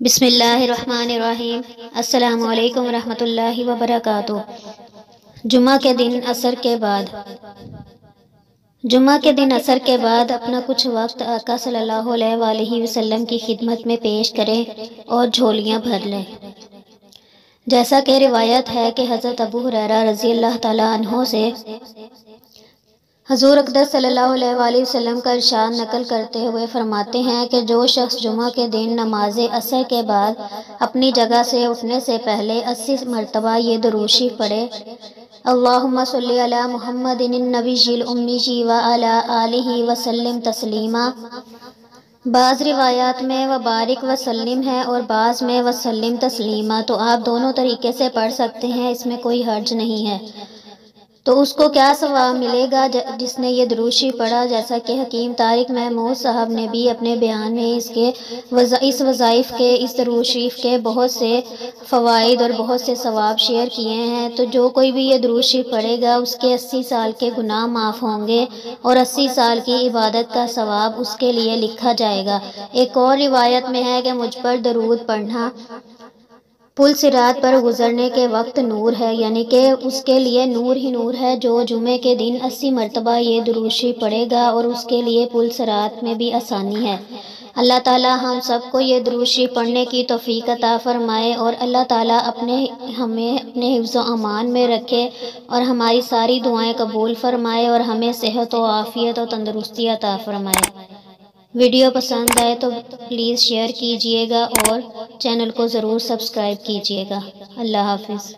بسم اللہ الرحمن الرحیم۔ السلام علیکم ورحمۃ اللہ وبرکاتہ۔ جمعہ کے دن عصر کے بعد اپنا کچھ وقت آقا صلی اللہ علیہ وآلہ وسلم کی خدمت میں پیش کریں اور جھولیاں بھر لیں۔ جیسا کہ روایت ہے کہ حضرت ابو ہریرہ رضی اللہ تعالیٰ عنہ سے حضور اقدس صلی اللہ علیہ وآلہ وسلم کا ارشاد نقل کرتے ہوئے فرماتے ہیں کہ جو شخص جمعہ کے دن نماز عصر کے بعد اپنی جگہ سے اٹھنے سے پہلے 80 مرتبہ یہ درود شریف پڑھے، اللہم صلی علی محمد النبی الامی وعلی آلہ وسلم تسلیما، بعض روایات میں وبارک وسلم ہے اور بعض میں وسلم تسلیما، تو آپ دونوں طریقے سے پڑھ سکتے ہیں، اس میں کوئی حرج نہیں ہے۔ تو اس کو کیا ثواب ملے گا جس نے یہ درود شریف پڑھا؟ جیسا کہ حکیم طارق محمود صاحب نے بھی اپنے بیان میں اس وظائف کے، اس درود شریف کے بہت سے فوائد اور بہت سے ثواب شیئر کیے ہیں۔ تو جو کوئی بھی یہ درود شریف پڑھے گا اس کے 80 سال کے گناہ معاف ہوں گے اور 80 سال کی عبادت کا ثواب اس کے لیے لکھا جائے گا۔ ایک اور روایت میں ہے کہ مجھ پر درود پڑھنا پل صراط پر گزرنے کے وقت نور ہے، یعنی کہ اس کے لیے نور ہی نور ہے۔ جو جمعے کے دن 80 مرتبہ یہ درود شریف پڑھے گا اور اس کے لیے پل صراط میں بھی آسانی ہے۔ اللہ تعالیٰ ہم سب کو یہ درود شریف پڑھنے کی توفیق عطا فرمائے اور اللہ تعالیٰ ہمیں اپنے حفظ و امان میں رکھے اور ہماری ساری دعائیں قبول فرمائے اور ہمیں صحت و عافیت و تندرستی عطا فرمائے۔ ویڈیو پسند آئے تو پلیز شیئر کیجئے گا اور چینل کو ضرور سبسکرائب کیجئے گا۔ اللہ حافظ۔